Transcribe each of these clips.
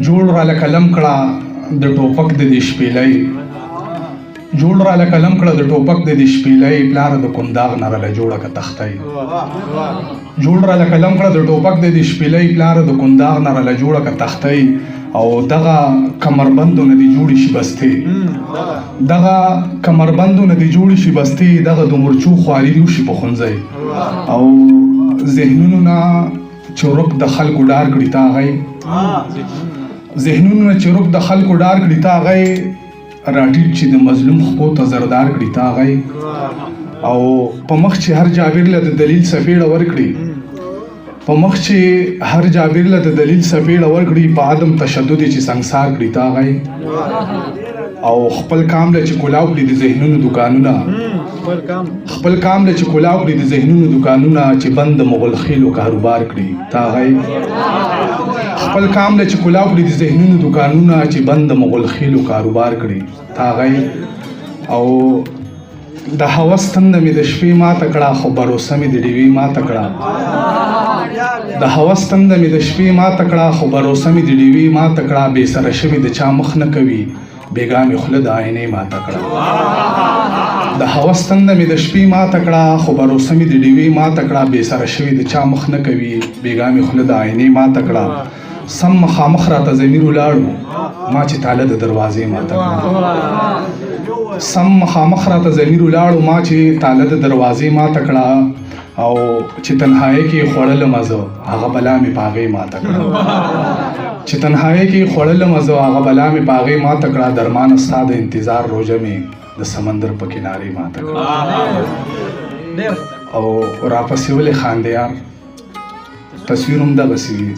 جوړ را لکلم کړه د ټوپک د دې شپېلۍ جوړ را لکلم کړه د ټوپک د دې شپېلۍ پلار د کنداغ نه راله جوړه که تختۍ جوړ را لکلم کړه د ټوپک د دې شپېلۍ پلار د کنداغ نه راله جوړه که تختۍ او دغه کمربندونه دې جوړې شي بستې دغه کمربندونه دې جوړې شي بستې دغه د مرچو خواري دې وشي په ښوونځی او ذهنونو نه چورک د خلکو ډار کړي تا هغی ذهنونو نه چورک د خلکو ډار کړي تا هغی راټیټ چې د مظلوم خپو ته زردار کړي تا هغی او په مخ چې هر جابر له د دلیل سفیړه ورکړي په مخ چې هر جابر له د دلیل سفیړه ورکړي په عدم تشدد چې سنګسار کړي تا هغی او خپل کام له چې کولاو کړي د ذهنونو دکانونه خپل کام له چې کولاو کړي د ذهنونو دکانونه چې بند مغل خیلو کاروبار کړي تا هغی خپل کام له چې کولاو کړي د ذهنونو دکانونه چې بند مغل خیلو کاروبار کړي تا هغی او د هوس تنده مې د شپې ماته کړه خو بروسه مې د ډیوې ماته کړه د هوس تنده مې د شپې ماته کړه خو بروسه مې د ډیوې ماته کړه بې سره شوي د چا مخ نه کوي بېګا مې خوله د آینې ماته کړه د هوس تنده مې د شپې ماته کړه خو بروسه مې د ډیوې ماته کړه بې سره شوي د چا مخ نه کوي بېګا مې خوله د آینې ماته کړه سم مخامخ راته ضمیر ولاړو ما چې تاله د دروازې ماته کړه سم مخامخ راته ضمیر ولاړو ما چې تاله د دروازې ماته کړه او چې تنهایی کې خوړلم زه هغه بلا مې په هغې ماته کړه چې تنهایی کې خوړلم زه هغه بلا مې په هغې ماته کړه درمانه ستا د انتظار روژه مې د سمندر په کنارې ماته کړه او راپسې ولې خاندې یار تصویر هم دغسې وي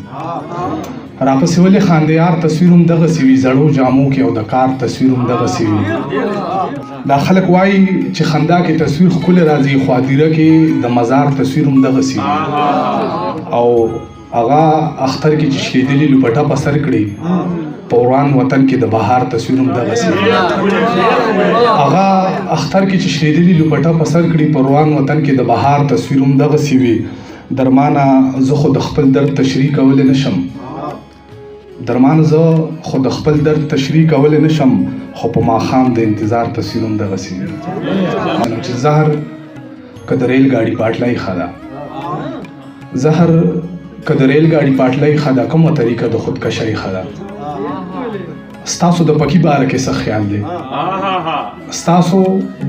راپسې ولې خاندې یار تصویر هم دغسې وي زړو جامو کې او د کار تصویر هم دغسې وي دا خلک وایي چې خندا کې تصویر ښکلی راځي خو هدیره کې د مزار تصویر هم دغسې وي او هغه اختر کې چې شیدلي لوپټه په سر کړي په وران وطن کې د بهار تصویر هم دغسې وي هغه اختر کې چې شیدلي لوپټه په سر کړي په وران وطن کې د بهار تصویر هم دغسې وي درمانه زه خو د خپل درد تشریح کولی نشم درمان زه خو د خپل درد تشریح کولی نشم خو په ماښام د انتظار تصویر هم دغسې وي نو چې زهر که د ریل ګاډي پاټلی ښه ده زهر که د ریل ګاډي پاټلی ښه ده کومه طریقه د خودکشۍ ښه ده ستاسو د پکي باره کې څه خیال دی ستاسو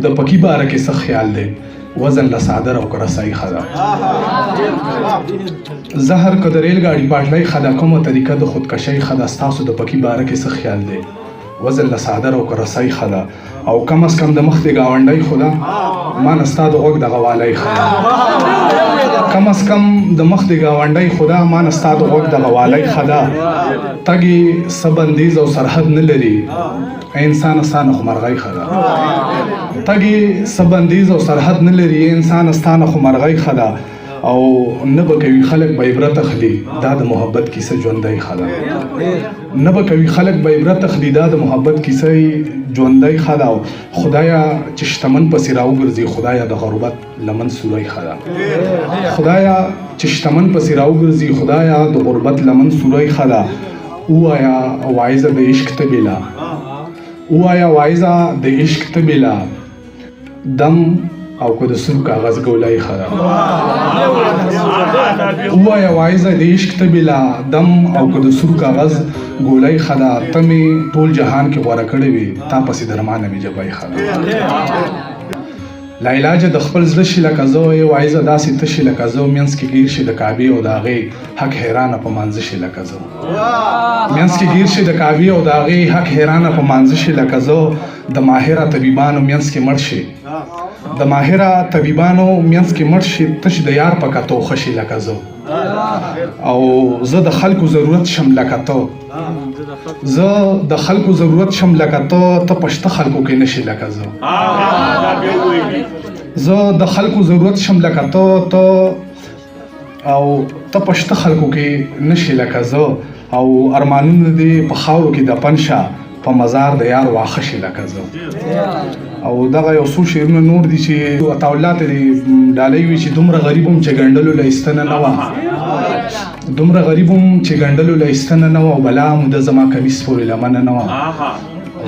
د پکي باره کې څه خیال دی وزن له صادر او که رسۍ ښه ده زهر که د ریل ګاډي پاټلی ښه ده کومه طریقه د خودکشۍ ښه ده ستاسو د پکي باره کې څه خیال دی وزن له صادر او که رسۍ ښه ده او کم از کم د مخ د ګاونډۍ خو ده ما نه ستا د غوږ د غوالی ښه ده کم از کم د مخ د ګاونډۍ خو ده ما نه ستا د غوږ د غوالی ښه ده تګې څه بندیز او سرحد نه لري انسان ستانه خو مرغۍ ښه ده تګې څه بندیز او سرحد نه لري انسان ستانه خو مرغۍ ښه ده او نه به کوي خلک به عبرت اخلي دا د محبت کیسه ژوندۍ ښه ده نه به کوي خلک به عبرت اخلي دا د محبت کیسه ژوندۍ ښه ده خدایه چې شتمن پسې راوګرځي خدایه د غربت لمن سوری ښه ده خدایه چې شتمن پسې راوګرځي خدایه د غربت لمن سوری ښه ده ووایه واعظه د عشق ته بېله ووایه واعظه د عشق ته بېله دم او که د سور کاغذ ګولۍ ښه ده ووایه واعظه د عشق ته بېله دم او که د سور کاغذ ګولۍ ښه ده ته مې ټول جهان کې غوره کړې وي تا پسې درمانه مې جبۍ ښه ده لا علاجه د خپل زړه شي لکه زه ای واعظه داسې ته شي لکه زه منځ کې ګیر شي د کعبې او د هغې حق حیرانه په مانځه شي لکه زه منځ کې ګیر شي د کعبې او د هغې حق حیرانه په مانځه شي لکه زه د ماهره طبیبانو منځ کې مړ شي د ماهره طبیبانو منځ کې مړ شي تش د یار په کتو ښه شي لکه زه او زه د خلکو ضرورت شم لکه ته زه د خلکو ضرورت شم لکه ته پشته خلکو کې نشي لکه زه زه د خلکو ضرورت شم لکه ته او ته پشته خلکو کې نشي لکه زه او ارمانونه دې په خاورو کې دفن شه په مزار د یار واخه شي لکه زه. او دغه یو څو شعرونه نور دي چې عطاالله ته ډالۍ وي چې دومره غریب هم چې ګنډلو له ایستنه نه وه، دومره غریب هم چې ګنډلو له ایستنه نه وه، او بلا مو د زما کمیس پورې لمنه نه وه.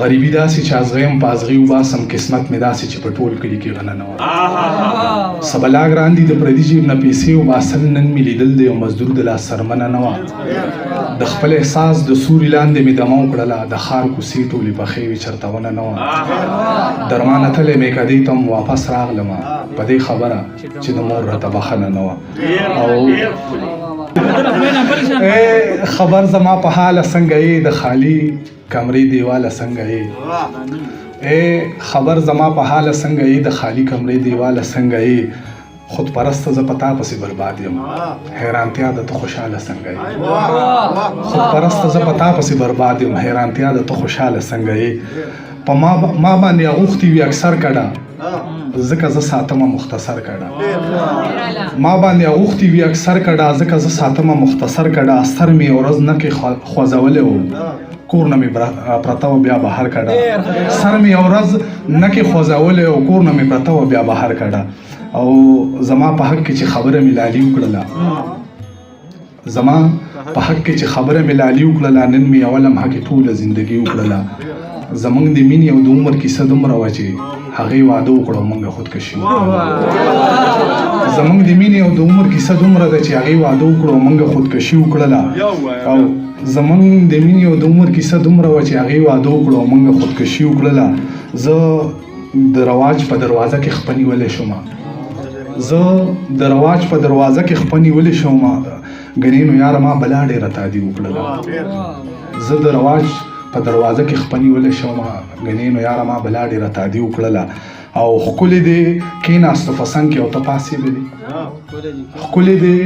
غریبي داسې چې ازغیم په ازغي وباسم، قسمت مې داسې چې په ټول کلي کې غنه نه وه. سبلا ګران دي د پردي جیب نه پیسې وباسل، نن مې لیدل د یو مزدور د لاس سرمنه نه وه. د خپل احساس د سوري لاندې مې دمه وکړله، د ښار کوڅې ټولې پخې وې چېرته ونه نه وه. درمانه تللی مې کدې ته م واپس راغلمه، په دې خبره چې د مور راته بخښنه نه وه. او خبر زما په حاله څنګه یې، د خالي کمرې دیواله څنګه یې. خبر زما په حاله څنګه یې، د خالي کمرې دیواله څنګه یې. خود پرسته زه په تا پسې برباد یم، حیرانتیا ده ته خوشحاله څنګه یې. خود پرسته زه په تا پسې برباد یم، حیرانتیا ده ته خوشحاله څنګه یې. په ما باندې اغوښتي وي اکثر کډه، ځکه زه ساتمه مختصر کډه. ما باندې اغوښتي وي اکثر کډه، ځکه زه ساتمه مختصر کډه. سر مې یو ورځ نکې خوځولی و، کور نه مې پرته وه بیا بهر کډه. سر مې یو ورځ نکې خوځولی و، کور نه مې پرته وه بیا بهر کډه. او زما په حق کې چې خبره مې لالي وکړله، زما په حق کې چې خبره مې لالي وکړله، نن مې یوه لمحه کې ټوله زندګي وکړله. زمونږ د مینې او د عمر کیسه دومره وه چې هغې واده وکړو موږ خودکشي وکړله. زمونږ د مینې او د عمر کیسه دومره ده چې هغې واده وکړو موږ خودکشي وکړله. او زمونږ د مینې او د عمر کیسه دومره وه چې هغې واده وکړو موږ خودکشي وکړله. زه د رواج په دروازه کې خپه نیولی شوم، زه د رواج په دروازه کې خپه نیولی شوم، ګنې نو یاره ما بلا ډېره تادي وکړله. زه د رواج په دروازه کې خپه نیولی شوم، ګنې نو یاره ما بلا ډېره تادي وکړله. او ښکلې دې کېناستو په څنګ کې او ته پاڅېدلې، ښکلې دې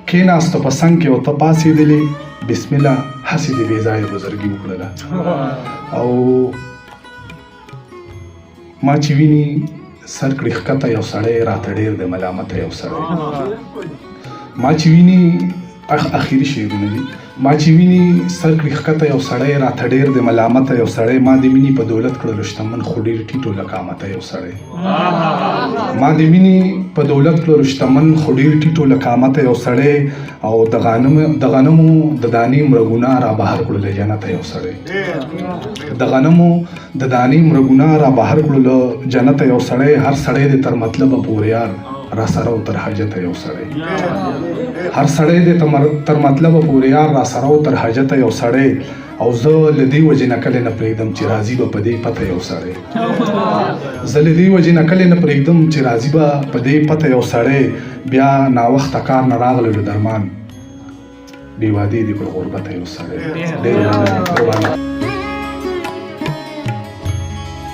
کېناستو په څنګ کې او ته پاڅېدلې، بسم الله هسې دې بې ځایه بزرګي وکړله. او ما چې ویني سر کړي ښکته یو سړی، راته ډېر د ملامته یو سړی. ما چې ویني اخري شعرونه دي، ما چې ویني سر کړي ښکته یو سړی، راته ډېر د ملامته یو سړی. ما د مینې په دولت کړلو شتمن، خو ډېر ټیټو له قامته یو سړی. ما د مینې په دولت کړلو شتمن، خو ډېر ټیټو له قامته یو سړی. او د غنمو د دانې مرګونه را بهر کړو له جنته یو سړی. د غنمو د دانې مرګونه را بهر کړو له جنته یو سړی. هر سړی دې تر مطلبه پورې یار، را سره او تر حاجته یو سړی. هر سړی دې تر مطلبه پورې یار، را سره او تر حاجته یو سړی. او زه له دې وجې نه کلې نه پرېږدم چې راځي به په دې پته یو سړی. زه له دې وجې نه کلې نه پرېږدم چې راځي به په دې پته یو سړی. بیا ناوخته کار نه راغللو درمان، بې وادې دې پر غربته یو سړی. ډېر مننه.